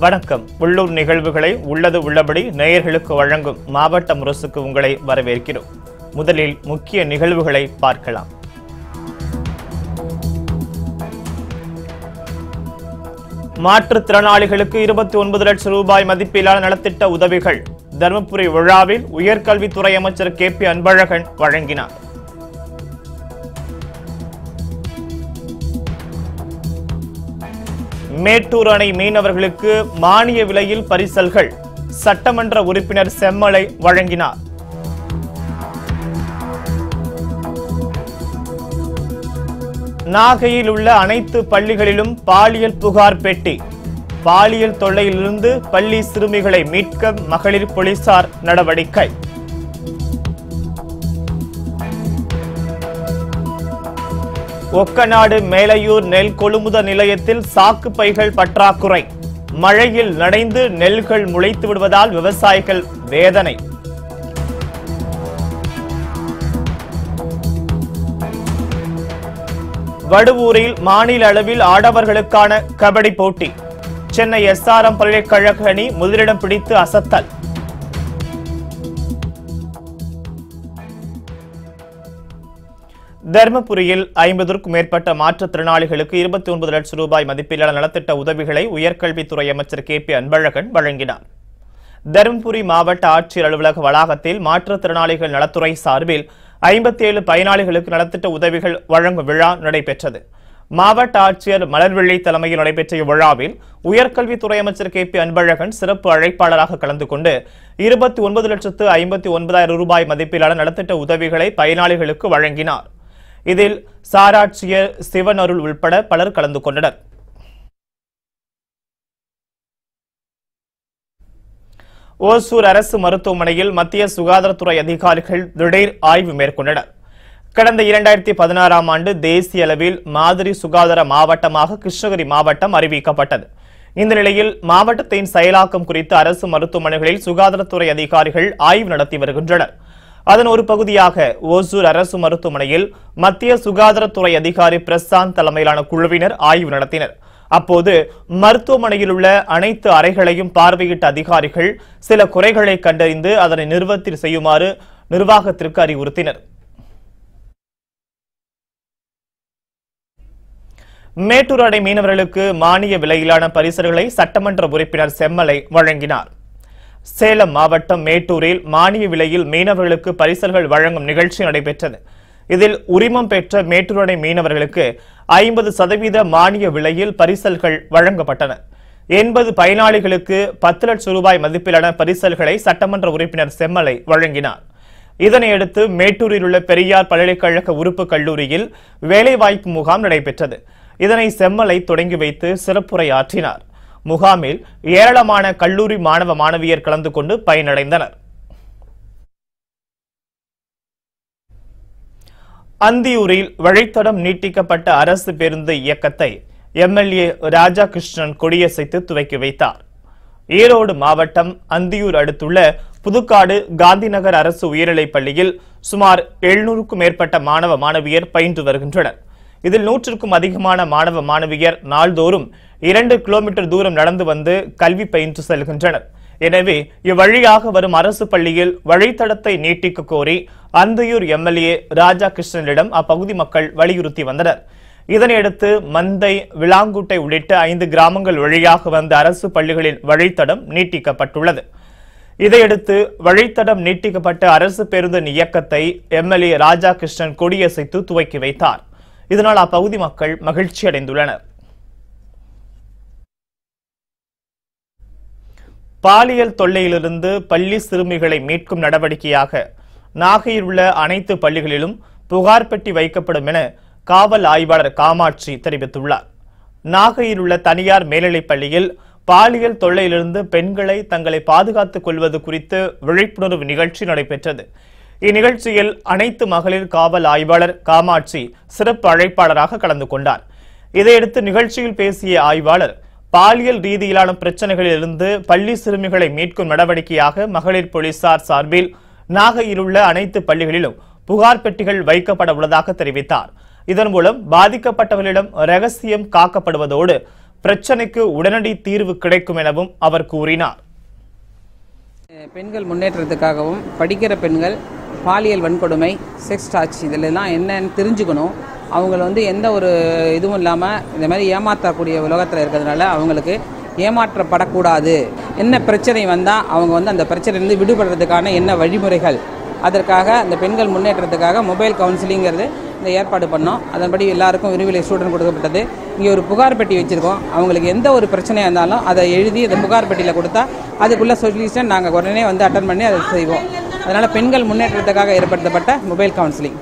வணக்கம். உள்ளூர் நிகழ்வுகளை உள்ளது உள்ளபடி நேயர்களுக்கு வழங்கும் மாவட்ட முரசுக்கு உங்களை வரவேற்கிறோம். முதலில் முக்கிய நிகழ்வுகளை பார்க்கலாம். மாற்றுத்திறனாளிகளுக்கு 29 லட்சம் ரூபாய் மதிப்பிலான நலத்திட்ட உதவிகள் தருமபுரி விழாவில் உயர்கல்வித்துறை அமைச்சர் KP அன்பழகன் வழங்கினார். மேட்டூர் அணை மீனவர்களுக்கு மானிய விலையில் பரிசல்கள் சட்டமன்ற உறுப்பினர் செம்மலை வழங்கினார். நாகையில் உள்ள அனைத்து பள்ளிகளிலும் பாலியல் புகார் பெட்டி. பாலியல் தொல்லையிலிருந்து பள்ளி சிறுமிகளை மீட்க மகளிர் போலீசார் நடவடிக்கை. ஒக்கநாடு மேலையூர் நெல் கொள்முதல் நிலையத்தில் சாக்கு பைகள் பற்றாக்குறை. மழையில் நனைந்து நெல்கள் முளைத்து விடுவதால் விவசாயிகள் வேதனை. வடுவூரில் மாநில அளவில் ஆடவர்களுக்கான கபடி போட்டி. சென்னை SRM பல்கலைக்கழக அணி முதலிடம் பிடித்து அசத்தல். தருமபுரியில் 50க்கும் மேற்பட்ட மாற்றுத்திறனாளிகளுக்கு 29 லட்சம் ரூபாய் மதிப்பிலான நலத்திட்ட உதவிகளை உயர்கல்வித்துறை அமைச்சர் KP அன்பழகன் வழங்கினார். தருமபுரி மாவட்ட ஆட்சியர் அலுவலக வளாகத்தில் மாற்றுத்திறனாளிகள் நலத்துறை சார்பில் 57 பயனாளிகளுக்கு நலத்திட்ட உதவிகள் வழங்கும் விழா நடைபெற்றது. மாவட்ட ஆட்சியர் மலர்விழி தலைமையில் நடைபெற்ற இவ்விழாவில் உயர்கல்வித்துறை அமைச்சர் KP அன்பழகன் சிறப்பு அழைப்பாளராக கலந்து கொண்டு 29,59,000 ரூபாய் மதிப்பிலான நலத்திட்ட உதவிகளை பயனாளிகளுக்கு வழங்கினார். இதில் சாராட்சியர் சிவன் அருள் உள்பட பலர் கலந்து கொண்டனர். ஓசூர் அரசு மருத்துவமனையில் மத்திய சுகாதாரத்துறை அதிகாரிகள் திடீர் ஆய்வு மேற்கொண்டனர். கடந்த 2016ஆம் ஆண்டு தேசிய அளவில் மாதிரி சுகாதார மாவட்டமாக கிருஷ்ணகிரி மாவட்டம் அறிவிக்கப்பட்டது. இந்த நிலையில் மாவட்டத்தின் செயலாக்கம் குறித்து அரசு மருத்துவமனைகளில் சுகாதாரத்துறை அதிகாரிகள் ஆய்வு நடத்தி வருகின்றனர். அதன் ஒரு பகுதியாக ஓசூர் அரசு மருத்துவமனையில் மத்திய சுகாதாரத்துறை அதிகாரி பிரசாந்த் தலைமையிலான குழுவினர் ஆய்வு நடத்தினர். அப்போது மருத்துவமனையில் உள்ள அனைத்து அறைகளையும் பார்வையிட்ட அதிகாரிகள் சில குறைகளை கண்டறிந்து அதனை நிவர்த்தி செய்யுமாறு நிர்வாகத்திற்கு அறிவுறுத்தினர். மேட்டூர் அணை மீனவர்களுக்கு மானிய விலையிலான பரிசல்களை சட்டமன்ற உறுப்பினர் செம்மலை வழங்கினார். சேலம் மாவட்டம் மேட்டூரில் மானிய விலையில் மீனவர்களுக்கு பரிசல்கள் வழங்கும் நிகழ்ச்சி நடைபெற்றது. இதில் உரிமம் பெற்ற மேட்டூர் அணை மீனவர்களுக்கு 50% மானிய விலையில் பரிசல்கள் வழங்கப்பட்டன. 80 பயனாளிகளுக்கு 10 லட்சம் ரூபாய் மதிப்பிலான பரிசல்களை சட்டமன்ற உறுப்பினர் செம்மலை வழங்கினார். இதனையடுத்து மேட்டூரில் உள்ள பெரியார் பல்கலைக்கழக உறுப்பு கல்லூரியில் வேலைவாய்ப்பு முகாம் நடைபெற்றது. இதனை செம்மலை தொடங்கி வைத்து சிறப்புரையாற்றினார். முகாமில் ஏராளமான கல்லூரி மாணவ மாணவியர் கலந்து கொண்டு பயனடைந்தனர். அந்தியூரில் வழித்தடம் நீட்டிக்கப்பட்ட அரசு பேருந்து இயக்கத்தை MLA ராஜாகிருஷ்ணன் கொடியசைத்து துவக்கி வைத்தார். ஈரோடு மாவட்டம் அந்தியூர் அடுத்துள்ள புதுக்காடு காந்திநகர் அரசு உயர்நிலைப் பள்ளியில் சுமார் 700க்கும் மேற்பட்ட மாணவ மாணவியர் பயின்று வருகின்றனர். இதில் 100க்கும் அதிகமான மாணவ மாணவியர் நாள்தோறும் 2 கிலோமீட்டர் தூரம் நடந்து வந்து கல்வி பயின்று செல்கின்றனர். எனவே இவ்வழியாக வரும் அரசு பள்ளியில் வழித்தடத்தை நீட்டிக்க கோரி அந்தியூர் MLA ராஜாகிருஷ்ணனிடம் அப்பகுதி மக்கள் வலியுறுத்தி வந்தனர். இதனையடுத்து மந்தை, விளாங்குட்டை உள்ளிட்ட 5 கிராமங்கள் வழியாக வந்த அரசு பள்ளிகளின் வழித்தடம் நீட்டிக்கப்பட்டுள்ளது. இதையடுத்து வழித்தடம் நீட்டிக்கப்பட்ட அரசு பேருந்து இயக்கத்தை MLA ராஜாகிருஷ்ணன் கொடியசைத்து துவக்கி வைத்தார். இதனால் அப்பகுதி மக்கள் மகிழ்ச்சி அடைந்துள்ளனர். பாலியல் தொல்லையிலிருந்து பள்ளி சிறுமிகளை மீட்கும் நடவடிக்கையாக நாகையில் உள்ள அனைத்து பள்ளிகளிலும் புகார் பெட்டி வைக்கப்படும் என காவல் ஆய்வாளர் காமாட்சி தெரிவித்துள்ளார். நாகையில் உள்ள தனியார் மேல்நிலைப் பள்ளியில் பாலியல் தொல்லையிலிருந்து பெண்களை தங்களை பாதுகாத்துக் கொள்வது குறித்து விழிப்புணர்வு நிகழ்ச்சி நடைபெற்றது. இந்நிகழ்ச்சியில் அனைத்து மகளிர் காவல் ஆய்வாளர் காமாட்சி சிறப்பு அழைப்பாளராக கலந்து கொண்டார். இதையடுத்து நிகழ்ச்சியில் பேசிய ஆய்வாளர், பாலியல் ரீதியிலான பிரச்சனைகளில் இருந்து பள்ளி சிறுமிகளை மீட்கும் நடவடிக்கையாக மகளிர் போலீசார் சார்பில் நாகையில் உள்ள அனைத்து பள்ளிகளிலும் புகார் பெட்டிகள் வைக்கப்பட உள்ளதாக தெரிவித்தார். இதன் மூலம் பாதிக்கப்பட்டவர்களிடம் ரகசியம் காக்கப்படுவதோடு பிரச்சனைக்கு உடனடி தீர்வு கிடைக்கும் எனவும் அவர் கூறினார். பெண்கள் முன்னேற்றத்துக்காகவும் படிக்கிற பெண்கள் பாலியல் வன்கொடுமை, செக்ஸ் டார்ச் இதிலெல்லாம் என்னன்னு தெரிஞ்சுக்கணும். அவங்கள எந்த ஒரு இதுவும் இல்லாமல் இந்த மாதிரி ஏமாற்றக்கூடிய உலகத்தில் இருக்கிறதுனால அவங்களுக்கு ஏமாற்றப்படக்கூடாது. என்ன பிரச்சனை வந்தால் அவங்க அந்த பிரச்சனையிலேருந்து விடுபடுறதுக்கான என்ன வழிமுறைகள், அதற்காக அந்த பெண்கள் முன்னேற்றத்துக்காக மொபைல் கவுன்சிலிங்கிறது இந்த ஏற்பாடு பண்ணோம். அதன்படி எல்லாருக்கும் விரிவிலை ஸ்டூடெண்ட் கொடுக்கப்பட்டது. இங்கே ஒரு புகார் பெட்டி வச்சுருக்கோம். அவங்களுக்கு எந்த ஒரு பிரச்சனையாக இருந்தாலும் அதை எழுதி அந்த புகார் பெட்டியில் கொடுத்தா அதுக்குள்ள சொல்யூஷன் நாங்கள் உடனே அட்டன் பண்ணி அதை செய்வோம். அதனால் பெண்கள் முன்னேற்றத்துக்காக ஏற்படுத்தப்பட்ட மொபைல் கவுன்சிலிங்.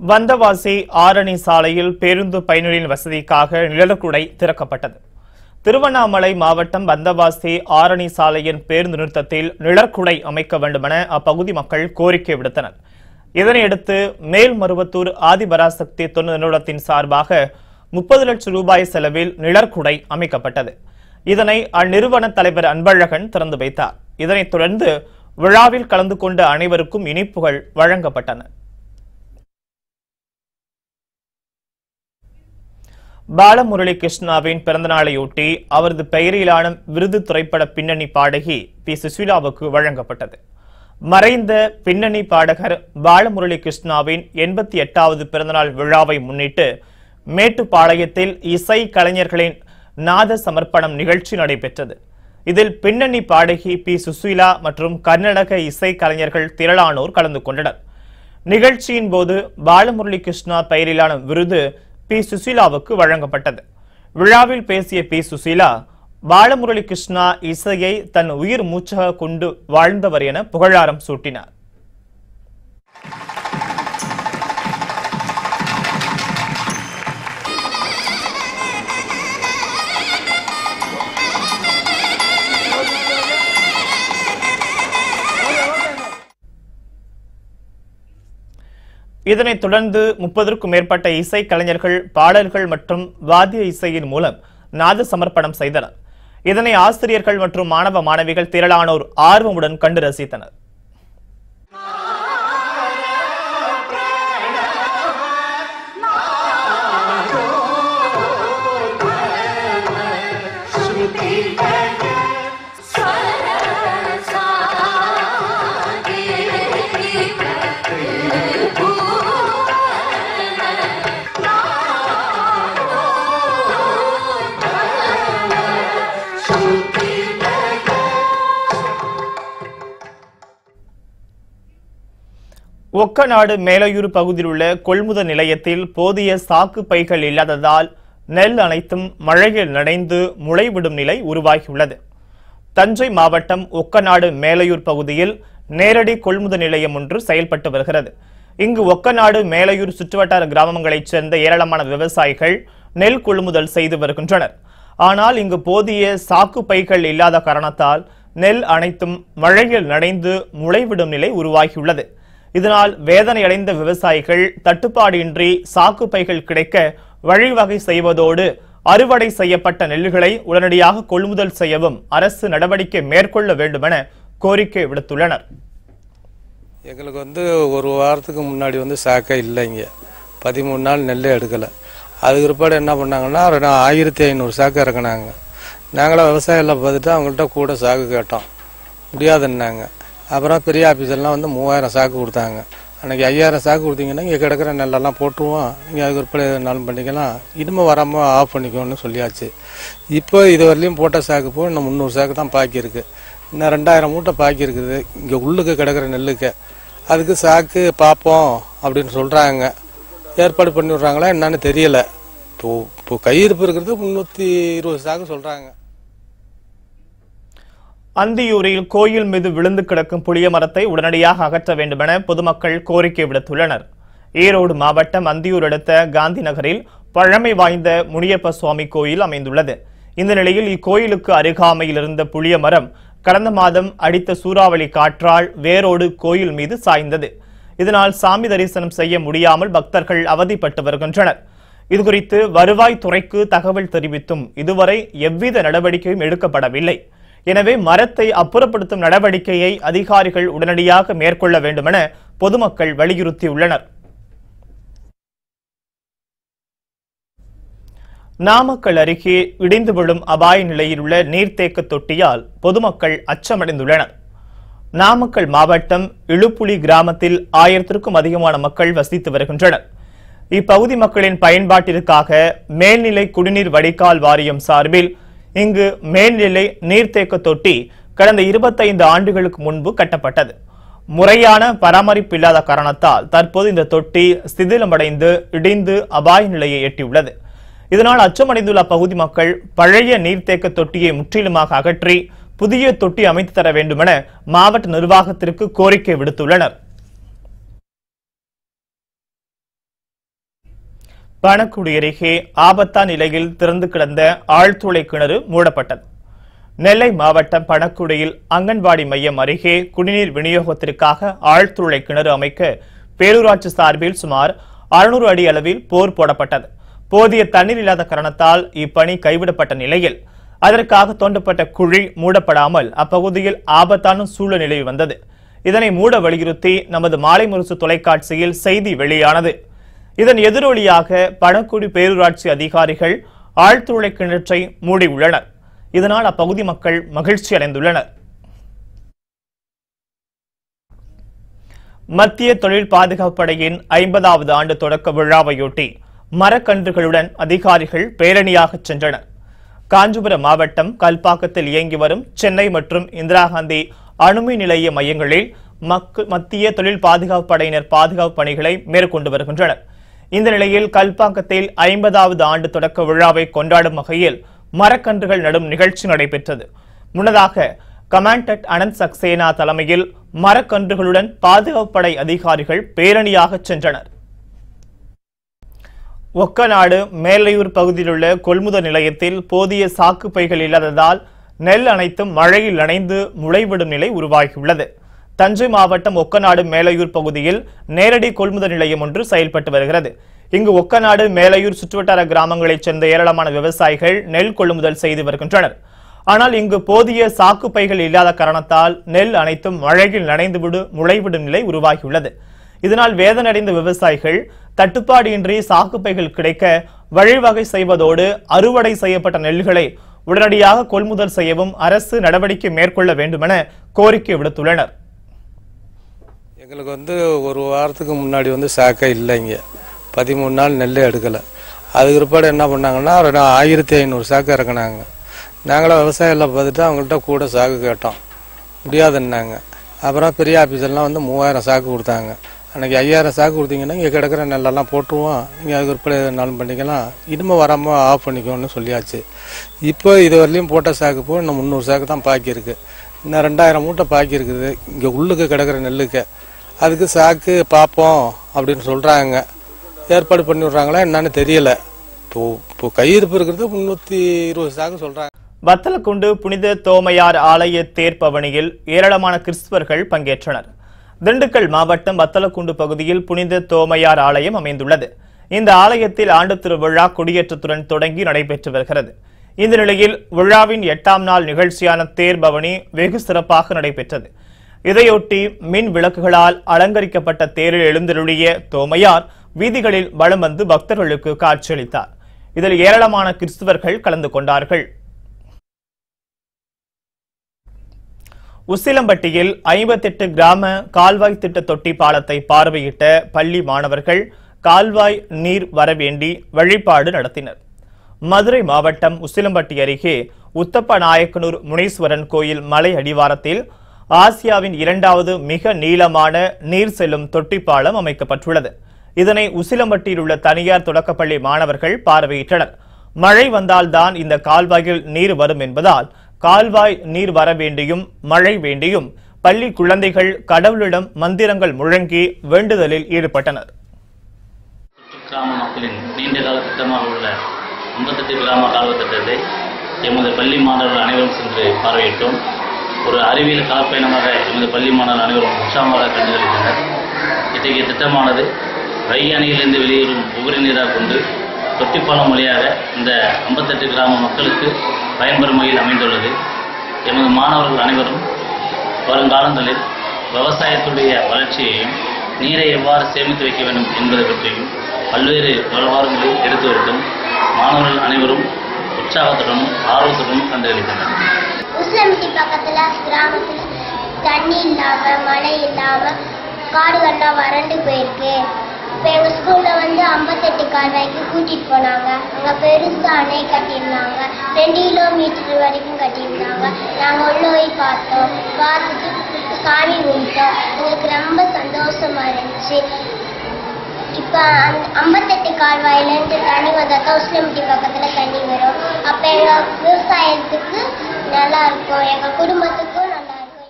வந்தவாசி ஆரணி சாலையில் பேருந்து பயணிகளின் வசதிக்காக நிழற்குடை திறக்கப்பட்டது. திருவண்ணாமலை மாவட்டம் வந்தவாசி ஆரணி சாலையின் பேருந்து நிறுத்தத்தில் நிழற்குடை அமைக்க வேண்டுமென அப்பகுதி மக்கள் கோரிக்கை விடுத்தனர். இதனையடுத்து மேல்மருவத்தூர் ஆதிபராசக்தி தொண்டு நிறுவனத்தின் சார்பாக 30 லட்சம் ரூபாய் செலவில் நிழற்குடை அமைக்கப்பட்டது. இதனை அந்நிறுவன தலைவர் அன்பழகன் திறந்து வைத்தார். இதனைத் தொடர்ந்து விழாவில் கலந்து கொண்ட அனைவருக்கும் இனிப்புகள் வழங்கப்பட்டன. பாலமுரளி கிருஷ்ணாவின் பிறந்தநாளையொட்டி அவரது பெயரிலான விருது திரைப்பட பின்னணி பாடகி பி. சுசீலாவுக்கு வழங்கப்பட்டது. மறைந்த பின்னணி பாடகர் பாலமுரளி கிருஷ்ணாவின் 88வது பிறந்தநாள் விழாவை முன்னிட்டு மேட்டுப்பாளையத்தில் இசை கலைஞர்களின் நாத சமர்ப்பணம் நிகழ்ச்சி நடைபெற்றது. இதில் பின்னணி பாடகி பி. சுசீலா மற்றும் கர்நாடக இசை கலைஞர்கள் திரளானோர் கலந்து கொண்டனர். நிகழ்ச்சியின் போது பாலமுரளி கிருஷ்ணா பெயரிலான விருது பி. சுசீலாவுக்கு வழங்கப்பட்டது. விழாவில் பேசிய பி. சுசீலா, பாலமுரளி கிருஷ்ணா இசையை தன் உயிர் மூச்சாக கொண்டு வாழ்ந்தவர் என புகழாரம் சூட்டினார். இதனைத் தொடர்ந்து 30க்கும் மேற்பட்ட இசை கலைஞர்கள் பாடல்கள் மற்றும் வாத்திய இசையின் மூலம் நாத சமர்ப்பணம் செய்தனர். இதனை ஆசிரியர்கள் மற்றும் மாணவ மாணவிகள் திரளானோர் ஆர்வமுடன் கண்டு ரசித்தனர். ஒக்கநாடு மேலையூர் பகுதியில் உள்ள கொள்முதல் நிலையத்தில் போதிய சாக்கு பைகள் இல்லாததால் நெல் அனைத்தும் மழையில் நனைந்து முளைவிடும் நிலை உருவாகியுள்ளது. தஞ்சை மாவட்டம் ஒக்கநாடு மேலையூர் பகுதியில் நேரடி கொள்முதல் நிலையம் ஒன்று செயல்பட்டு வருகிறது. இங்கு ஒக்கநாடு மேலையூர் சுற்றுவட்டார கிராமங்களைச் சேர்ந்த ஏராளமான விவசாயிகள் நெல் கொள்முதல் செய்து வருகின்றனர். ஆனால் இங்கு போதிய சாக்கு பைகள் இல்லாத காரணத்தால் நெல் அனைத்தும் மழையில் நனைந்து முளைவிடும் நிலை உருவாகியுள்ளது. இதனால் வேதனையடைந்த விவசாயிகள் தட்டுப்பாடின்றி சாக்கு பைகள் கிடைக்க வழிவகை செய்வதோடு அறுவடை செய்யப்பட்ட நெல்லுகளை உடனடியாக கொள்முதல் செய்யவும் அரசு நடவடிக்கை மேற்கொள்ள வேண்டும் என கோரிக்கை விடுத்துள்ளனர். எங்களுக்கு ஒரு வாரத்துக்கு முன்னாடி சாக்கை இல்லைங்க. 13 நாள் நெல்லே எடுக்கலை. அதுக்கு பிற்பாடு என்ன பண்ணாங்கன்னா 1500 சாக்கு இறக்குனாங்க. நாங்களாம் விவசாயிகள் பார்த்துட்டு அவங்கள்ட்ட கூட சாக்கு கேட்டோம், முடியாதுன்னாங்க. அப்புறம் பெரிய ஆஃபீஸர்லாம் 3000 சாக்கு கொடுத்தாங்க. அன்றைக்கி 5000 சாக்கு கொடுத்தீங்கன்னா இங்கே கிடக்கிற நெல்லெல்லாம் போட்டுருவோம், நீங்கள் அதுக்கு பிற்பாடு எதுனாலும் பண்ணிக்கலாம், இனிமேல் வராமல் ஆஃப் பண்ணிக்கோன்னு சொல்லியாச்சு. இப்போ இது வரலையும் போட்ட சாக்கு போய் இன்னும் 300 சாக்கு தான் பாக்கி இருக்குது. இன்னும் 2000 மூட்டை பாக்கி இருக்குது இங்கே உள்ளுக்கு கிடக்கிற நெல்லுக்கு. அதுக்கு சாக்கு பார்ப்போம் அப்படின்னு சொல்கிறாங்க. ஏற்பாடு பண்ணி விட்றாங்களா என்னன்னு தெரியலை. இப்போ கையிருப்பு இருக்கிறது 320 சாக்கு சொல்கிறாங்க. அந்தியூரில் கோயில் மீது விழுந்து கிடக்கும் புளிய மரத்தை உடனடியாக அகற்ற வேண்டும் என பொதுமக்கள் கோரிக்கை விடுத்துள்ளனர். ஈரோடு மாவட்டம் அந்தியூர் அடுத்த காந்தி நகரில் பழமை வாய்ந்த முனியப்ப சுவாமி கோயில் அமைந்துள்ளது. இந்த நிலையில் இக்கோயிலுக்கு அருகாமையில் இருந்த புளிய மரம் கடந்த மாதம் அடித்த சூறாவளி காற்றால் வேரோடு கோயில் மீது சாய்ந்தது. இதனால் சாமி தரிசனம் செய்ய முடியாமல் பக்தர்கள் அவதிப்பட்டு வருகின்றனர். இதுகுறித்து வருவாய்த்துறைக்கு தகவல் தெரிவித்தும் இதுவரை எவ்வித நடவடிக்கையும் எடுக்கப்படவில்லை. எனவே மரத்தை அப்புறப்படுத்தும் நடவடிக்கையை அதிகாரிகள் உடனடியாக மேற்கொள்ள வேண்டும் என பொதுமக்கள் வலியுறுத்தியுள்ளனர். நாமக்கல் அருகே இடிந்து விழும் அபாய நிலையில் உள்ள நீர்த்தேக்க தொட்டியால் பொதுமக்கள் அச்சமடைந்துள்ளனர். நாமக்கல் மாவட்டம் இழுப்புலி கிராமத்தில் 1000க்கும் அதிகமான மக்கள் வசித்து வருகின்றனர். இப்பகுதி மக்களின் பயன்பாட்டிற்காக மேல்நிலை குடிநீர் வடிகால் வாரியம் சார்பில் இங்கு மேல்நிலை நீர்த்தேக்க தொட்டி கடந்த 25 ஆண்டுகளுக்கு முன்பு கட்டப்பட்டது. முறையான பராமரிப்பு இல்லாத காரணத்தால் தற்போது இந்த தொட்டி சிதிலமடைந்து இடிந்து அபாய நிலையை எட்டியுள்ளது. இதனால் அச்சமடைந்துள்ள அப்பகுதி மக்கள் பழைய நீர்த்தேக்க தொட்டியை முற்றிலுமாக அகற்றி புதிய தொட்டி அமைத்து தர வேண்டுமென மாவட்ட நிர்வாகத்திற்கு கோரிக்கை விடுத்துள்ளனர். பணக்குடி அருகே ஆபத்தான நிலையில் திறந்து கிடந்த ஆழ்துளை கிணறு மூடப்பட்டது. நெல்லை மாவட்டம் பணக்குடியில் அங்கன்வாடி மையம் அருகே குடிநீர் விநியோகத்திற்காக ஆழ்துளை கிணறு அமைக்க பேரூராட்சி சார்பில் சுமார் 600 அடி அளவில் போர் போடப்பட்டது. போதிய தண்ணீர் இல்லாத காரணத்தால் இப்பணி கைவிடப்பட்ட நிலையில் அதற்காக தோண்டப்பட்ட குழி மூடப்படாமல் அப்பகுதியில் ஆபத்தான சூழல் நிலை வந்தது. இதனை மூட வலியுறுத்தி நமது மாலை முரசு தொலைக்காட்சியில் செய்தி வெளியானது. இதன் எதிரொலியாக பணக்குடி பேரூராட்சி அதிகாரிகள் ஆழ்துளை கிணற்றை மூடியுள்ளனர். இதனால் அப்பகுதி மக்கள் மகிழ்ச்சி அடைந்துள்ளனர். மத்திய தொழில் பாதுகாப்பு படையின் 50வது ஆண்டு தொடக்க விழாவையொட்டி மரக்கன்றுகளுடன் அதிகாரிகள் பேரணியாக சென்றனர். காஞ்சிபுரம் மாவட்டம் கல்பாக்கத்தில் இயங்கி வரும் சென்னை மற்றும் இந்திரா காந்தி அணுமின் நிலைய மையங்களில் மத்திய தொழில் பாதுகாப்பு படையினர் பாதுகாப்பு பணிகளை மேற்கொண்டு வருகின்றனர். இந்த நிலையில் கல்பாக்கத்தில் 50வது ஆண்டு தொடக்க விழாவை கொண்டாடும் வகையில் மரக்கன்றுகள் நடும் நிகழ்ச்சி நடைபெற்றது. முன்னதாக கமாண்டன்ட் அனந்த் சக்சேனா தலைமையில் மரக்கன்றுகளுடன் பாதுகாப்பு படை அதிகாரிகள் பேரணியாக சென்றனர். ஒக்கநாடு மேலையூர் பகுதியில் உள்ள கொள்முதல் நிலையத்தில் போதிய சாக்கு பைகள் இல்லாததால் நெல் அனைத்தும் மழையில் நனைந்து முளைவிடும் நிலை உருவாகியுள்ளது. தஞ்சை மாவட்டம் ஒக்கநாடு மேலையூர் பகுதியில் நேரடி கொள்முதல் நிலையம் ஒன்று செயல்பட்டு வருகிறது. இங்கு ஒக்கநாடு மேலையூர் சுற்றுவட்டார கிராமங்களைச் சேர்ந்த ஏராளமான விவசாயிகள் நெல் கொள்முதல் செய்து வருகின்றனர். ஆனால் இங்கு போதிய சாக்கு பைகள் இல்லாத காரணத்தால் நெல் அனைத்தும் மழையில் நனைந்துவிடு முளைவிடும் நிலை உருவாகியுள்ளது. இதனால் வேதனையடைந்த விவசாயிகள் தட்டுப்பாடு இன்றி சாக்கு பைகள் கிடைக்க வழிவகை செய்வதோடு அறுவடை செய்யப்பட்ட நெல்களை உடனடியாக கொள்முதல் செய்யவும் அரசு நடவடிக்கை மேற்கொள்ள வேண்டுமென கோரிக்கை விடுத்துள்ளனர். எங்களுக்கு ஒரு வாரத்துக்கு முன்னாடி சாக்கை இல்லைங்க. 13 நாள் நெல்லே எடுக்கலை. அதுக்கு பிற்பாடு என்ன பண்ணாங்கன்னா 1500 சாக்கு இறக்குனாங்க. நாங்களாம் விவசாயிகள் பார்த்துட்டு அவங்கள்ட்ட கூட சாக்கு கேட்டோம், முடியாதுன்னாங்க. அப்புறம் பெரிய ஆஃபீஸர்லாம் 3000 சாக்கு கொடுத்தாங்க. அன்றைக்கி 5000 சாக்கு கொடுத்தீங்கன்னா இங்கே கிடக்கிற நெல்லெல்லாம் போட்டுருவோம், நீங்கள் அதுக்கு பிற்பாடு எதுனாலும் பண்ணிக்கலாம், இனிமேல் வராமல் ஆஃப் பண்ணிக்கோன்னு சொல்லியாச்சு. இப்போ இது வரலையும் போட்ட சாக்கு போய் இன்னும் 300 சாக்கு தான் பாக்கி இருக்குது. இன்னும் 2000 மூட்டை பாக்கி இருக்குது இங்கே உள்ளுக்கு கிடக்கிற நெல்லுக்கு. அதுக்கு சாக்கு பார்ப்போம் அப்படின்னு சொல்கிறாங்க. ஏற்பாடு பண்ணி விட்றாங்களா என்னன்னு தெரியல. இப்போ கையிருப்பு இருக்கிறது 320 சாக்கு சொல்கிறாங்க. வத்தலக்குண்டு புனித தோமையார் ஆலய தேர்ப்பவனியில் ஏராளமான கிறிஸ்தவர்கள் பங்கேற்றனர். திண்டுக்கல் மாவட்டம் வத்தலக்குண்டு பகுதியில் புனித தோமையார் ஆலயம் அமைந்துள்ளது. இந்த ஆலயத்தில் ஆண்டு திருவிழா கொடியேற்றத்துடன் தொடங்கி நடைபெற்று வருகிறது. இந்த நிலையில் விழாவின் 8ஆம் நாள் நிகழ்ச்சியான தேர்பவனி வெகு சிறப்பாக நடைபெற்றது. இதையொட்டி மின் விளக்குகளால் அலங்கரிக்கப்பட்ட தேரில் எழுந்தருளிய தோமையார் வீதிகளில் வலம் வந்து பக்தர்களுக்கு காட்சியளித்தார். இதில் ஏராளமான கிறிஸ்தவர்கள் கலந்து கொண்டார்கள். உசிலம்பட்டியில் 58 கிராம கால்வாய் திட்ட தொட்டி பாலத்தை பார்வையிட்ட பள்ளி மாணவர்கள் கால்வாய் நீர் வரவேண்டி வழிபாடு நடத்தினர். மதுரை மாவட்டம் உசிலம்பட்டி அருகே உத்தப்ப நாயக்கனூர் முனீஸ்வரன் கோயில் மலை அடிவாரத்தில் ஆசியாவின் 2வது மிக நீளமான நீர் செல்லும் தொட்டி பாலம் அமைக்கப்பட்டுள்ளது. இதனை உசிலம்பட்டியில் உள்ள தனியார் தொடக்கப்பள்ளி மாணவர்கள் பார்வையிட்டனர். மழை வந்தால்தான் இந்த கால்வாயில் நீர் வரும் என்பதால் கால்வாய் நீர் வர வேண்டியும் மழை வேண்டியும் பள்ளி குழந்தைகள் கடவுளிடம் மந்திரங்கள் முழங்கி வேண்டுதலில் ஈடுபட்டனர். கிராம மக்களின் நீண்ட கால திட்டமாக உள்ள 58 கிராம கால்வாய் திட்டத்தை எமது பள்ளி மாணவர்கள் அனைவரும் சென்று பார்வையிட்டோம். ஒரு அறிவியல் கலப்பயணமாக எமது பள்ளி மாணவர்கள் அனைவரும் உற்சாகமாக கண்டுகளித்தனர். இத்தகைய திட்டமானது வைகை அணையிலிருந்து வெளியேறும் உபரி நீராக கொண்டு தொட்டிப்பாலம் வழியாக இந்த 58 கிராம மக்களுக்கு பயன்பெறும் வகையில் அமைந்துள்ளது. எமது மாணவர்கள் அனைவரும் வருங்காலங்களில் விவசாயத்துடைய வளர்ச்சியையும் நீரை எவ்வாறு சேமித்து வைக்க வேண்டும் என்பதை பற்றியும் பல்வேறு விவகாரங்களை எடுத்து வருகிறோம். மாணவர்கள் அனைவரும் உற்சாகத்துடனும் ஆர்வத்துடனும் கண்டுகளித்தனர். உசிலம்பட்டி பக்கத்துல கிராமத்துல தண்ணி இல்லாம மழை இல்லாம காடுகள்லாம் வறண்டு போயிருக்கு. இப்போ எங்கள் ஸ்கூலில் வந்து 58 கால்வாய்க்கு கூட்டிகிட்டு போனாங்க. அங்கே பெருசாக அணை கட்டியிருந்தாங்க. 2 கிலோமீட்டர் வரைக்கும் கட்டியிருந்தாங்க. நாங்கள் உள்ள போய் பார்த்தோம். பார்த்துட்டு சாமி கும்பிட்டோம். எங்களுக்கு ரொம்ப சந்தோஷமா இருந்துச்சு. இப்போ 58 கால்வாயிலேருந்து தண்ணி வந்தாக்கா உசிலம்பட்டி பக்கத்தில் தண்ணி வரும். அப்போ எங்கள் விவசாயத்துக்கு நல்லா இருக்கும், எங்கள் குடும்பத்துக்கும் நல்லா இருக்கும்.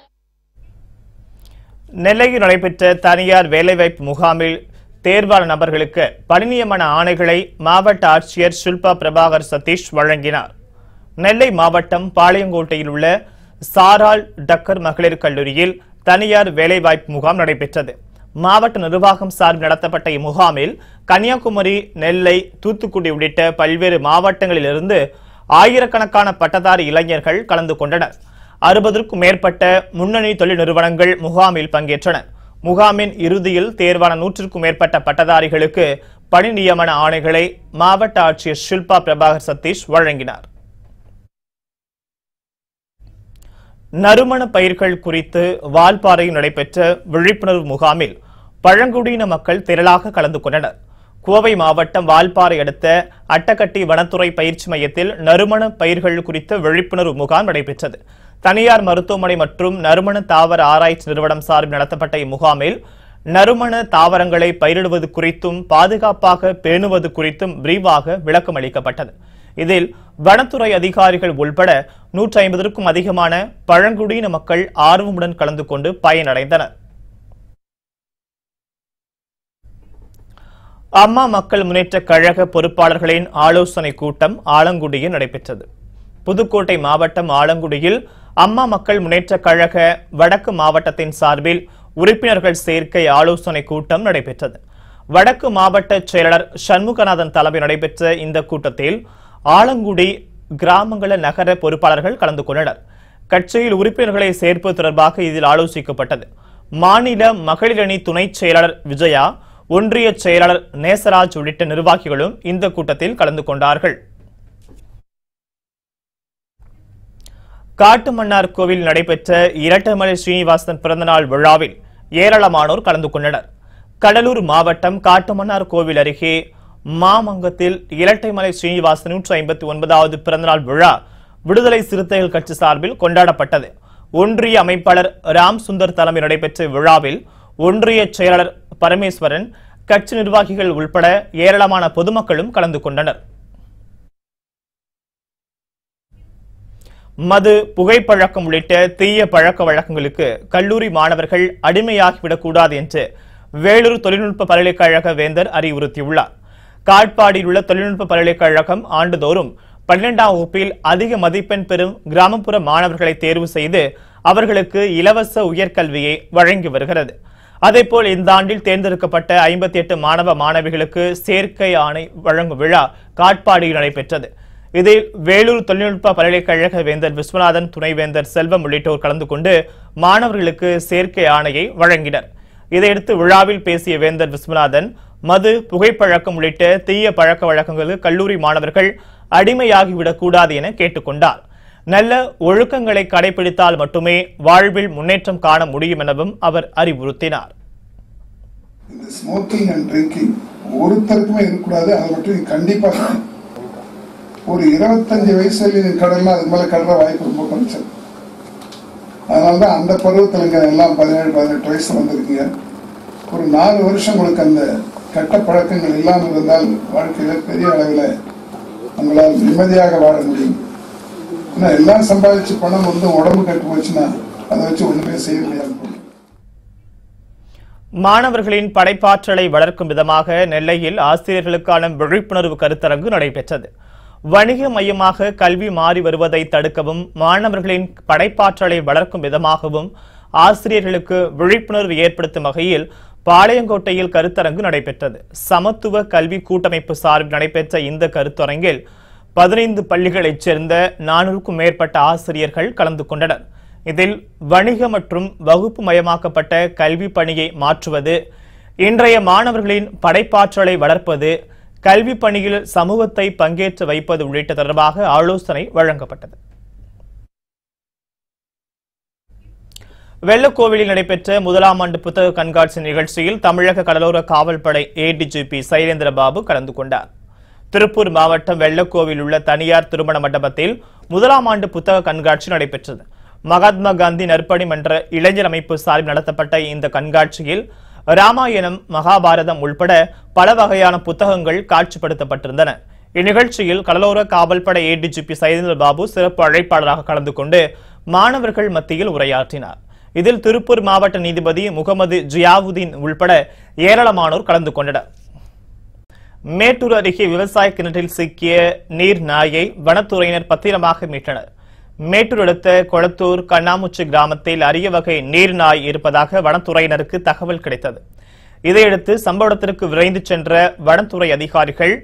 நெல்லையில் நடைபெற்ற தனியார் வேலைவாய்ப்பு முகாமில் தேர்வாளர் நபர்களுக்கு பணி நியமன ஆணைகளை மாவட்ட ஆட்சியர் ஷில்பா பிரபாகர் சதீஷ் வழங்கினார். நெல்லை மாவட்டம் பாளையங்கோட்டையில் உள்ள சாரால் டக்கர் மகளிர் கல்லூரியில் தனியார் வேலைவாய்ப்பு முகாம் நடைபெற்றது. மாவட்ட நிர்வாகம் சார்பில் நடத்தப்பட்ட இம்முகாமில் கன்னியாகுமரி, நெல்லை, தூத்துக்குடி உள்ளிட்ட பல்வேறு மாவட்டங்களிலிருந்து ஆயிரக்கணக்கான பட்டதாரி இளைஞர்கள் கலந்து கொண்டனர். 60க்கும் மேற்பட்ட முன்னணி தொழில் நிறுவனங்கள் முகாமில் பங்கேற்றன. முகாமின் இறுதியில் தேர்வான 100க்கும் மேற்பட்ட பட்டதாரிகளுக்கு பணி நியமன ஆணைகளை மாவட்ட ஆட்சியர் ஷில்பா பிரபாகர் சதீஷ் வழங்கினார். நறுமண பயிர்கள் குறித்து வால்பாறையில் நடைபெற்ற விழிப்புணர்வு முகாமில் பழங்குடியின மக்கள் திரளாக கலந்து கொண்டனர். கோவை மாவட்டம் வால்பாறை அடுத்த அட்டகட்டி வனத்துறை பயிற்சி மையத்தில் நறுமண பயிர்கள் குறித்த விழிப்புணர்வு முகாம் நடைபெற்றது. தனியார் மருத்துவமனை மற்றும் நறுமண தாவர ஆராய்ச்சி நிறுவனம் சார்பில் நடத்தப்பட்ட இம்முகாமில் நறுமண தாவரங்களை பயிரிடுவது குறித்தும் பாதுகாப்பாக பேணுவது குறித்தும் விரிவாக விளக்கம் அளிக்கப்பட்டது. இதில் வனத்துறை அதிகாரிகள் உள்பட 150க்கும் அதிகமான பழங்குடியின மக்கள் ஆர்வமுடன் கலந்து கொண்டு பயனடைந்தனர். அம்மா மக்கள் முன்னேற்ற கழக பொறுப்பாளர்களின் ஆலோசனை கூட்டம் ஆலங்குடியில் நடைபெற்றது. புதுக்கோட்டை மாவட்டம் ஆலங்குடியில் அம்மா மக்கள் முன்னேற்ற கழக வடக்கு மாவட்டத்தின் சார்பில் உறுப்பினர்கள் சேர்க்கை ஆலோசனை கூட்டம் நடைபெற்றது. வடக்கு மாவட்ட செயலாளர் சண்முகநாதன் தலைமையில் நடைபெற்ற இந்த கூட்டத்தில் ஆலங்குடி கிராமங்கள நகர பொறுப்பாளர்கள் கலந்து கொண்டனர். கட்சியில் உறுப்பினர்களை சேர்ப்பது தொடர்பாக இதில் ஆலோசிக்கப்பட்டது. மாநில மகளிரணி துணை செயலாளர் விஜயா, ஒன்றிய செயலாளர் நேசராஜ் உள்ளிட்ட நிர்வாகிகளும் இந்த கூட்டத்தில் கலந்து கொண்டார்கள். காட்டுமன்னார் கோவில் நடைபெற்ற இரட்டைமலை ஸ்ரீனிவாசன் பிறந்தநாள் விழாவில் ஏராளமானோர் கலந்து கொண்டனர். கடலூர் மாவட்டம் காட்டுமன்னார் கோவில் அருகே மாமங்கத்தில் இரட்டைமலை ஸ்ரீனிவாசன் 159வது பிறந்தநாள் விழா விடுதலை சிறுத்தைகள் கட்சி சார்பில் கொண்டாடப்பட்டது. ஒன்றிய அமைப்பாளர் ராம் சுந்தர் தலைமையில் நடைபெற்ற விழாவில் ஒன்றிய செயலாளர் பரமேஸ்வரன், கட்சி நிர்வாகிகள் உள்பட ஏராளமான பொதுமக்களும் கலந்து கொண்டனர். மது, புகைப்பழக்கம் உள்ளிட்ட தீய பழக்க வழக்கங்களுக்கு கல்லூரி மாணவர்கள் அடிமையாகிவிடக்கூடாது என்று வேலூர் தொழில்நுட்ப பல்கலைக்கழக வேந்தர் அறிவுறுத்தியுள்ளார். காட்பாடியில் உள்ள தொழில்நுட்ப பல்கலைக்கழகம் ஆண்டுதோறும் 12ஆம் வகுப்பில் அதிக மதிப்பெண் பெறும் கிராமப்புற மாணவர்களை தேர்வு செய்து அவர்களுக்கு இலவச உயர்கல்வியை வழங்கி வருகிறது. அதேபோல் இந்த ஆண்டில் தேர்ந்தெடுக்கப்பட்ட 58 மாணவ மாணவிகளுக்கு சேர்க்கை ஆணை வழங்கும் விழா காட்பாடியில் நடைபெற்றது. இதில் வேலூர் தொழில்நுட்ப பல்கலைக்கழக வேந்தர் விஸ்வநாதன், துணைவேந்தர் செல்வம் உள்ளிட்டோர் கலந்து கொண்டு மாணவர்களுக்கு சேர்க்கை ஆணையை வழங்கினர். இதையடுத்து விழாவில் பேசிய வேந்தர் விஸ்வநாதன், மது, புகைப்பழக்கம் உள்ளிட்ட தீய பழக்க வழக்கங்களுக்கு கல்லூரி மாணவர்கள் அடிமையாகிவிடக்கூடாது என கேட்டுக்கொண்டார். நல்ல ஒழுக்கங்களை கடைபிடித்தால் மட்டுமே வாழ்வில் முன்னேற்றம் காண முடியும் எனவும் அவர் அறிவுறுத்தினார். ஸ்மோக்கிங் அண்ட் ட்ரிங்கிங் ஒருத்தருக்குமே இருக்கக்கூடாது. அதை மட்டும் கண்டிப்பா ஒரு 25 வயசுல கடலாம், அதுக்கு மேல கடற வாய்ப்பு ரொம்ப குறைச்சல். அதனாலதான் அந்த பருவத்தில் எல்லாம் 17-18 வயசு வந்திருக்கீங்க. ஒரு 4 வருஷம் உங்களுக்கு அந்த கெட்ட பழக்கங்கள் இல்லாமல் இருந்தால் வாழ்க்கையில பெரிய அளவில் உங்களால் நிம்மதியாக வாழ முடியும். ஏன்னா எல்லாம் சம்பாதிச்சு பணம் வந்து உடம்பு கட்டு போச்சுன்னா அதை வச்சு ஒண்ணுமே செய்ய முடியாது. மாணவர்களின் படைப்பாற்றலை வளர்க்கும் விதமாக நெல்லையில் ஆசிரியர்களுக்கான விழிப்புணர்வு கருத்தரங்கு நடைபெற்றது. வணிக மையமாக கல்வி மாறி வருவதை தடுக்கவும், மாணவர்களின் படைப்பாற்றலை வளர்க்கும் விதமாகவும் ஆசிரியர்களுக்கு விழிப்புணர்வு ஏற்படுத்தும் வகையில் பாளையங்கோட்டையில் கருத்தரங்கு நடைபெற்றது. சமத்துவ கல்வி கூட்டமைப்பு சார்பில் நடைபெற்ற இந்த கருத்தரங்கில் 15 பள்ளிகளைச் சேர்ந்த 400க்கும் மேற்பட்ட ஆசிரியர்கள் கலந்து கொண்டனர். இதில் வணிக மற்றும் வகுப்பு மயமாக்கப்பட்ட கல்வி பணியை மாற்றுவது, இன்றைய மாணவர்களின் படைப்பாற்றலை வளர்ப்பது, கல்வி பணியில் சமூகத்தை பங்கேற்ற வைப்பது உள்ளிட்ட தொடர்பாக ஆலோசனை வழங்கப்பட்டது. வெள்ளக்கோவிலில் நடைபெற்ற முதலாம் ஆண்டு புத்தக கண்காட்சி நிகழ்ச்சியில் தமிழக கடலோர காவல்படை ஏடிஜிபி சைலேந்திரபாபு கலந்து கொண்டார். திருப்பூர் மாவட்டம் வெள்ளக்கோவில் உள்ள தனியார் திருமண மண்டபத்தில் முதலாம் ஆண்டு புத்தக கண்காட்சி நடைபெற்றது. மகாத்மா காந்தி நற்பணி மன்ற இளைஞர் அமைப்பு சார்பில் நடத்தப்பட்ட இந்த கண்காட்சியில் ராமாயணம், மகாபாரதம் உள்பட பல வகையான புத்தகங்கள் காட்சிப்படுத்தப்பட்டிருந்தன. இந்நிகழ்ச்சியில் கடலோர காவல்படை ஏடிஜிபி சைலேந்திரபாபு சிறப்பு அழைப்பாளராக கலந்து கொண்டு மாணவர்கள் மத்தியில் உரையாற்றினார். இதில் திருப்பூர் மாவட்ட நீதிபதி முகமது ஜியாவுதீன் உள்பட ஏராளமானோர் கலந்து கொண்டனர். மேட்டூர் அருகே விவசாய கிணற்றில் சிக்கிய நீர் நாயை வனத்துறையினர் பத்திரமாக மீட்டனர். மேட்டூர் அடுத்த கொளத்தூர் கண்ணாமுச்சி கிராமத்தில் அரிய வகை நீர் நாய் இருப்பதாக வனத்துறையினருக்கு தகவல் கிடைத்தது. இதையடுத்து சம்பவத்திற்கு விரைந்து சென்ற வனத்துறை அதிகாரிகள்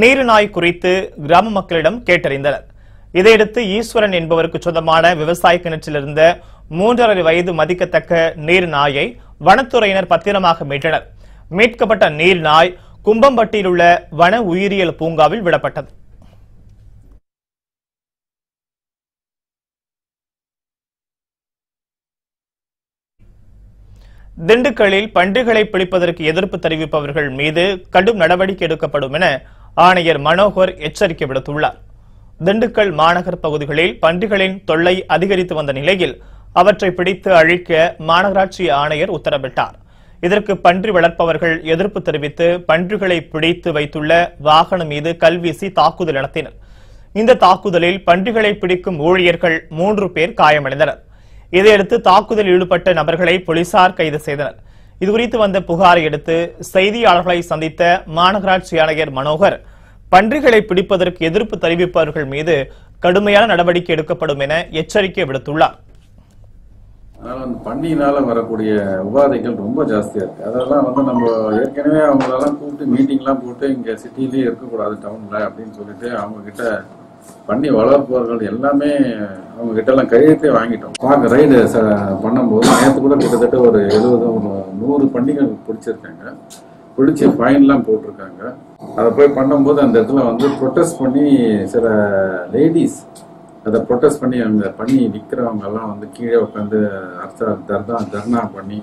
நீர் நாய் குறித்து கிராம மக்களிடம் கேட்டறிந்தனர். இதையடுத்து ஈஸ்வரன் என்பவருக்கு சொந்தமான விவசாய கிணற்றில் இருந்த 3.5 வயது மதிக்கத்தக்க நீர் நாயை வனத்துறையினர் பத்திரமாக மீட்டனர். மீட்கப்பட்ட நீர் நாய் கும்பம்பட்டியில் உள்ள வன உயிரியல் பூங்காவில் விடப்பட்டது. திண்டுக்கல்லில் பன்றிகளை பிடிப்பதற்கு எதிர்ப்பு தெரிவிப்பவர்கள் மீது கடும் நடவடிக்கை எடுக்கப்படும் என ஆணையர் மனோகர் எச்சரிக்கை விடுத்துள்ளார். திண்டுக்கல் மாநகர் பகுதிகளில் பன்றிகளின் தொல்லை அதிகரித்து வந்த நிலையில் அவற்றை பிடித்து அழிக்க மாநகராட்சி ஆணையர் உத்தரவிட்டார். இதற்கு பன்றி வளர்ப்பவர்கள் எதிர்ப்பு தெரிவித்து பன்றிகளை பிடித்து வைத்துள்ள வாகனம் மீது கல்வீசி தாக்குதல் நடத்தினர். இந்த தாக்குதலில் பன்றிகளை பிடிக்கும் ஊழியர்கள் 3 பேர் காயமடைந்தனர். இதையடுத்து தாக்குதலில் ஈடுபட்ட நபர்களை போலீசார் கைது செய்தனர். இதுகுறித்து வந்த புகாரை அடுத்து செய்தியாளர்களை சந்தித்த மாநகராட்சி ஆணையர் மனோகர் பன்றிகளை பிடிப்பதற்கு எதிர்ப்பு தெரிவிப்பவர்கள் மீது கடுமையான நடவடிக்கை எடுக்கப்படும் என எச்சரிக்கை விடுத்துள்ளார். அதனால அந்த பன்னியினால வரக்கூடிய உபாதைகள் ரொம்ப ஜாஸ்தியா இருக்கு. அதெல்லாம் நம்ம ஏற்கனவே அவங்களெல்லாம் கூப்பிட்டு மீட்டிங்லாம் போட்டு இங்க சிட்டிலேயே இருக்கக்கூடாது டவுன்ல அப்படின்னு சொல்லிட்டு அவங்க கிட்ட பன்னி வளர்ப்பவர்கள் எல்லாமே அவங்க கிட்ட எல்லாம் கையெழுத்தே வாங்கிட்டோம். பார்க்க ரைடு பண்ணும்போது நேற்று கூட கிட்டத்தட்ட ஒரு 70-100 பன்னிகள் பிடிச்சிருக்காங்க. பிடிச்சி ஃபைன்லாம் போட்டிருக்காங்க. அதை போய் பண்ணும்போது அந்த இடத்துல ப்ரொட்டஸ்ட் பண்ணி சில லேடிஸ் அதை ப்ரொட்டஸ்ட் பண்ணி அங்கே பண்ணி விற்கிறவங்க எல்லாம் கீழே உட்காந்து தர்ணா பண்ணி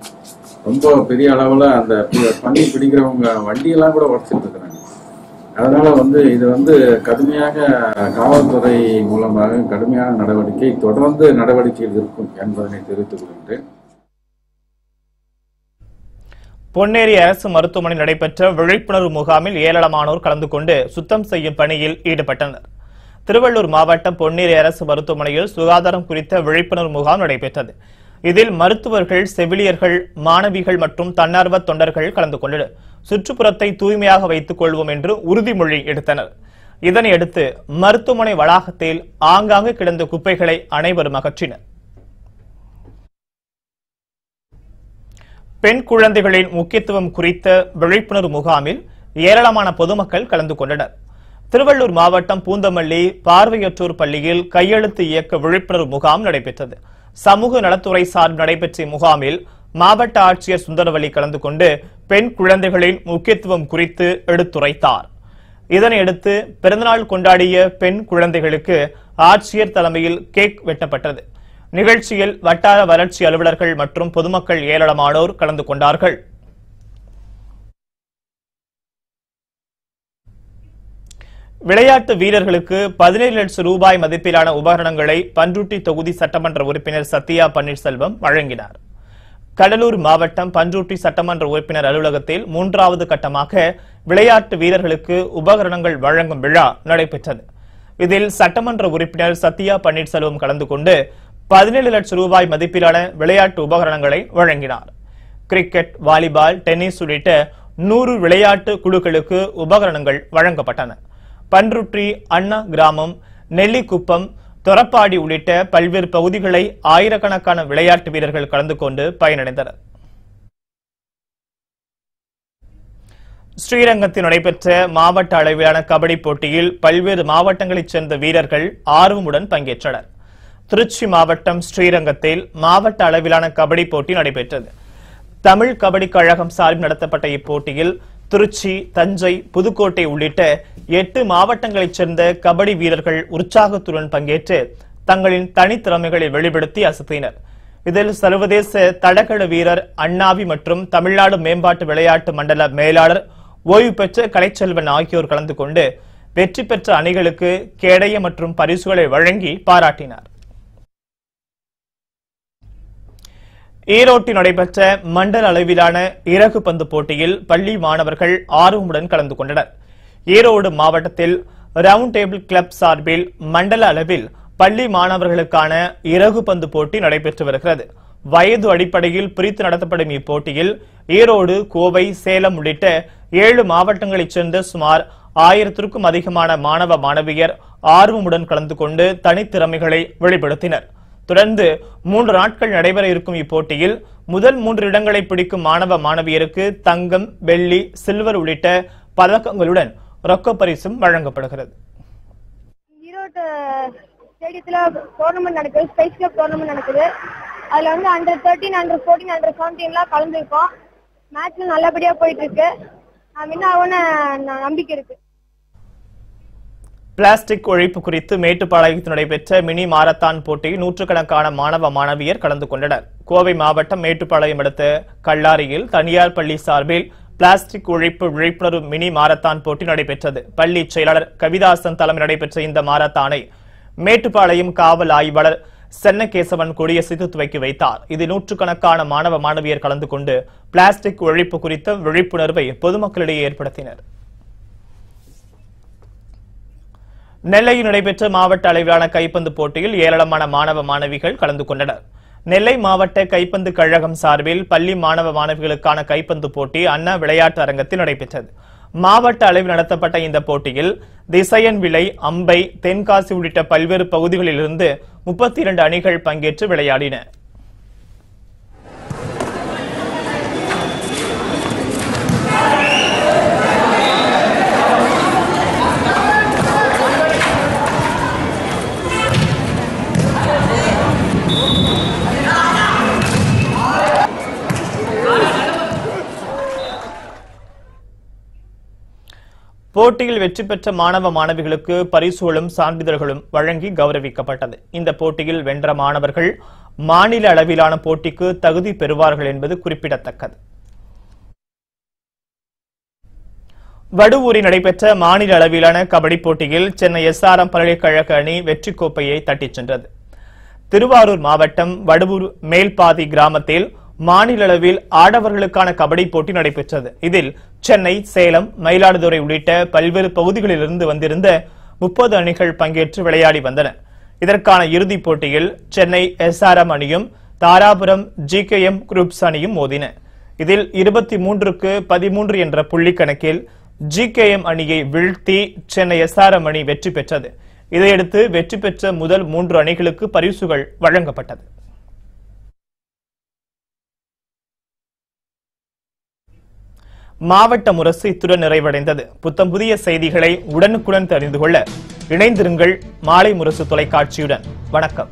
ரொம்ப பெரிய அளவில் அந்த பண்ணி பிடிக்கிறவங்க வண்டியெல்லாம் கூட உடச்சிட்டு இருக்கிறாங்க. அதனால இது கடுமையாக காவல்துறை மூலமாக கடுமையான நடவடிக்கை தொடர்ந்து நடவடிக்கைகள் இருக்கும் என்பதனை தெரிவித்துக் கொள்கின்றேன். பொன்னேரி அரசு மருத்துவமனையில் நடைபெற்ற விழிப்புணர்வு முகாமில் ஏராளமானோர் கலந்து கொண்டு சுத்தம் செய்யும் பணியில் ஈடுபட்டனர். திருவள்ளூர் மாவட்டம் பொன்னேரி அரசு மருத்துவமனையில் சுகாதாரம் குறித்த விழிப்புணர்வு முகாம் நடைபெற்றது. இதில் மருத்துவர்கள், செவிலியர்கள், மாணவிகள் மற்றும் தன்னார்வ தொண்டர்கள் கலந்து கொண்டனர். சுற்றுப்புறத்தை தூய்மையாக வைத்துக் கொள்வோம் என்று உறுதிமொழி எடுத்தனர். இதனையடுத்து மருத்துவமனை வளாகத்தில் ஆங்காங்கு கிடந்த குப்பைகளை அனைவரும் அகற்றினர். பெண் குழந்தைகளின் முக்கியத்துவம் குறித்த விழிப்புணர்வு முகாமில் ஏராளமான பொதுமக்கள் கலந்து கொண்டனர். திருவள்ளூர் மாவட்டம் பூந்தமல்லி பார்வையற்றோர் பள்ளியில் கையெழுத்து இயக்க விழிப்புணர்வு முகாம் நடைபெற்றது. சமூக நலத்துறை சார்பில் நடைபெற்ற முகாமில் மாவட்ட ஆட்சியர் சுந்தரவல்லி கலந்து கொண்டு பெண் குழந்தைகளின் முக்கியத்துவம் குறித்து எடுத்துரைத்தார். இதனையடுத்து பிறந்தநாள் கொண்டாடிய பெண் குழந்தைகளுக்கு ஆட்சியர் தலைமையில் கேக் வெட்டப்பட்டது. நிகழ்ச்சியில் வட்டார வளர்ச்சி அலுவலர்கள் மற்றும் பொதுமக்கள் ஏராளமானோர் கலந்து கொண்டார்கள். விளையாட்டு வீரர்களுக்கு 17 லட்சம் ரூபாய் மதிப்பிலான உபகரணங்களை பண்ருட்டி தொகுதி சட்டமன்ற உறுப்பினர் சத்யா பன்னீர்செல்வம் வழங்கினார். கடலூர் மாவட்டம் பண்ருட்டி சட்டமன்ற உறுப்பினர் அலுவலகத்தில் 3வது கட்டமாக விளையாட்டு வீரர்களுக்கு உபகரணங்கள் வழங்கும் விழா நடைபெற்றது. இதில் சட்டமன்ற உறுப்பினர் சத்யா பன்னீர்செல்வம் கலந்து கொண்டு 17 லட்சம் ரூபாய் மதிப்பிலான விளையாட்டு உபகரணங்களை வழங்கினார். கிரிக்கெட், வாலிபால், டென்னிஸ் உள்ளிட்ட 100 விளையாட்டு குழுக்களுக்கு உபகரணங்கள் வழங்கப்பட்டன. பண்ருட்டி, அண்ணா கிராமம், நெல்லிக்குப்பம், தொரப்பாடி உள்ளிட்ட பல்வேறு பகுதிகளை ஆயிரக்கணக்கான விளையாட்டு வீரர்கள் கலந்து கொண்டு பயனடைந்தனர். ஸ்ரீரங்கத்தில் நடைபெற்ற மாவட்ட அளவிலான கபடி போட்டியில் பல்வேறு மாவட்டங்களைச் சேர்ந்த வீரர்கள் ஆர்வமுடன் பங்கேற்றனர். திருச்சி மாவட்டம் ஸ்ரீரங்கத்தில் மாவட்ட அளவிலான கபடி போட்டி நடைபெற்றது. தமிழ் கபடி கழகம் சார்பில் நடத்தப்பட்ட இப்போட்டியில் திருச்சி, தஞ்சை, புதுக்கோட்டை உள்ளிட்ட 8 மாவட்டங்களைச் சேர்ந்த கபடி வீரர்கள் உற்சாகத்துடன் பங்கேற்று தங்களின் தனித்திறமைகளை வெளிப்படுத்தி அசத்தினர். இதில் சர்வதேச தடகள வீரர் அண்ணாவி மற்றும் தமிழ்நாடு மேம்பாட்டு விளையாட்டு மண்டல மேலாளர் ஓய்வு பெற்ற கலைச்செல்வன் ஆகியோர் கலந்து கொண்டு வெற்றி பெற்ற அணிகளுக்கு கேடய மற்றும் பரிசுகளை வழங்கி பாராட்டினார். ஈரோட்டில் நடைபெற்ற மண்டல அளவிலான இறகு பந்து போட்டியில் பள்ளி மாணவர்கள் ஆர்வமுடன் கலந்து கொண்டனர். ஈரோடு மாவட்டத்தில் ரவுண்ட் டேபிள் கிளப் சார்பில் மண்டல அளவில் பள்ளி மாணவர்களுக்கான இறகு பந்து போட்டி நடைபெற்று வருகிறது. வயது அடிப்படையில் பிரித்து நடத்தப்படும் இப்போட்டியில் ஈரோடு, கோவை, சேலம் உள்ளிட்ட 7 மாவட்டங்களைச் சேர்ந்த சுமார் 1000க்கும் அதிகமான மாணவ மாணவியர் ஆர்வமுடன் கலந்து கொண்டு தனித்திறமைகளை வெளிப்படுத்தினர். தொடர்ந்து 3 நாட்கள் நடைபெற இருக்கும் இப்போட்டியில் முதல் 3 இடங்களை பிடிக்கும் மாணவ மாணவியருக்கு தங்கம், வெள்ளி, சில்வர் உள்ளிட்ட பதக்கங்களுடன் ரொக்க பரிசும் வழங்கப்படுகிறது. ஈரோடு ஸ்டேடியத்தில் டோர்னமெண்ட் நடக்குது, ஸ்பைஸ் கிளப் டோர்னமெண்ட் நடக்குது. அதில் வந்து அண்டர் 13, அண்டர் 14, அண்டர் 17 கலந்துருக்கோம். மேட்ச் நல்லபடியாக போயிட்டு இருக்கு. வின் ஆகும்னு நம்பிக்கை இருக்கு. பிளாஸ்டிக் ஒழிப்பு குறித்து மேட்டுப்பாளையத்தில் நடைபெற்ற மினி மாரத்தான் போட்டியில் நூற்றுக்கணக்கான மாணவ மாணவியர் கலந்து கொண்டனர். கோவை மாவட்டம் மேட்டுப்பாளையம் அடுத்த கல்லாரியில் தனியார் பள்ளி சார்பில் பிளாஸ்டிக் ஒழிப்பு விழிப்புணர்வு மினி மாரத்தான் போட்டி நடைபெற்றது. பள்ளி செயலாளர் கவிதாசன் தலைமையில் நடைபெற்ற இந்த மாரத்தானை மேட்டுப்பாளையம் காவல் ஆய்வாளர் சென்னகேசவன் கொடியசைத்து துவக்கி வைத்தார். இதில் நூற்றுக்கணக்கான மாணவ மாணவியர் கலந்து கொண்டு பிளாஸ்டிக் ஒழிப்பு குறித்த விழிப்புணர்வை பொதுமக்களிடையே ஏற்படுத்தினர். நெல்லையில் நடைபெற்ற மாவட்ட அளவிலான கைப்பந்து போட்டியில் ஏராளமான மாணவ மாணவிகள் கலந்து கொண்டனர். நெல்லை மாவட்ட கைப்பந்து கழகம் சார்பில் பள்ளி மாணவ மாணவிகளுக்கான கைப்பந்து போட்டி அண்ணா விளையாட்டு அரங்கத்தில் நடைபெற்றது. மாவட்ட அளவில் நடத்தப்பட்ட இந்த போட்டியில் திசையன் விளை, அம்பை, தென்காசி உள்ளிட்ட பல்வேறு பகுதிகளிலிருந்து 32 அணிகள் பங்கேற்று விளையாடின. போட்டியில் வெற்றி பெற்ற மாணவ மாணவிகளுக்கு பரிசுகளும் சான்றிதழ்களும் வழங்கி கௌரவிக்கப்பட்டது. இந்த போட்டியில் வென்ற மாணவர்கள் மாநில அளவிலான போட்டிக்கு தகுதி பெறுவார்கள் என்பது குறிப்பிடத்தக்கது. வடுவூரில் நடைபெற்ற மாநில அளவிலான கபடி போட்டியில் சென்னை SRM பல்கலைக்கழக அணி வெற்றி கோப்பையை தட்டிச் சென்றது. திருவாரூர் மாவட்டம் வடுவூர் மேல்பாதி கிராமத்தில் மாநில அளவில் ஆடவர்களுக்கான கபடி போட்டி நடைபெற்றது. இதில் சென்னை, சேலம், மயிலாடுதுறை உள்ளிட்ட பல்வேறு பகுதிகளிலிருந்து வந்திருந்த 30 அணிகள் பங்கேற்று விளையாடி வந்தன. இதற்கான இறுதிப் போட்டியில் சென்னை SRM அணியும் தாராபுரம் GKM குரூப்ஸ் அணியும் மோதின. இதில் 23க்கு 13 என்ற புள்ளி கணக்கில் GKM அணியை வீழ்த்தி சென்னை SRM அணி வெற்றி பெற்றது. இதையடுத்து வெற்றி பெற்ற முதல் 3 அணிகளுக்கு பரிசுகள் வழங்கப்பட்டது. மாவட்ட முரசு இத்துடன் நிறைவடைந்தது. புத்தம் புதிய செய்திகளை உடனுக்குடன் தெரிந்து கொள்ள இணைந்திருங்கள் மாலை முரசு தொலைக்காட்சியுடன். வணக்கம்.